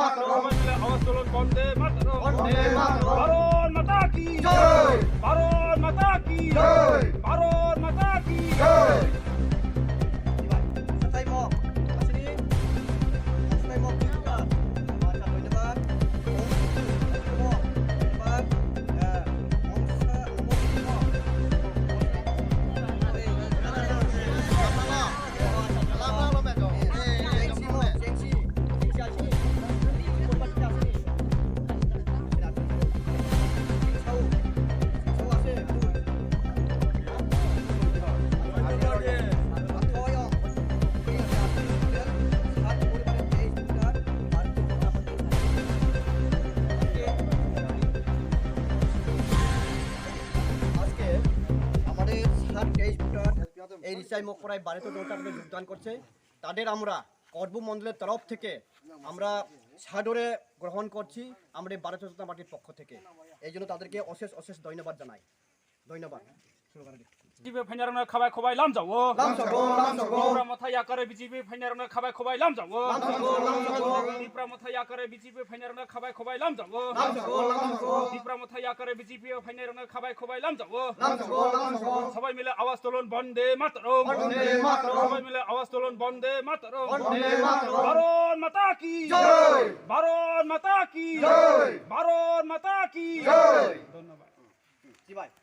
মাতরম সবাই মিলে আওয়াজ তুলুন বন্দে মাতরম বন্দে মাতরম ভারত মাতা কি জয় ভারত মাতা কি জয় ভারত মাতা কি জয় Satay mo. Asini. Satay mo. Kita. Masa ko naman. Mo. Pag. এই রিসাই মকপরায় বারেতো দলটাকে যোগদান করছে তাদের আমরা কর্মমণ্ডলের তরফ থেকে আমরা সাদরে গ্রহণ করছি আমরা ভারতীয় জনতা পার্টির পক্ষ থেকে এই জন্য তাদেরকে অশেষ অশেষ ধন্যবাদ জানাই ধন্যবাদ বিজেপি ফাইনারনে খাবাই খবাই লাম যাও লামসাগো ত্রিপুরা মথায়া করে বিজেপি ফাইনারনে খাবাই খবাই লাম যাও লামসাগো ত্রিপুরা মথায়া করে বিজেপি ফাইনারনে খাবাই খবাই লাম যাও লামসাগো ত্রিপুরা মথায়া করে বিজেপি ফাইনারনে খাবাই খবাই লাম যাও লামসাগো সবাই মিলে আওয়াজ তুলুন বন্দে মাতরম বন্দে মাতরম সবাই মিলে আওয়াজ তুলুন বন্দে মাতরম বন্দে মাতরম ভারত মাতা কি জয় ভারত মাতা কি জয় ভারত মাতা কি জয় ধন্যবাদ জি ভাই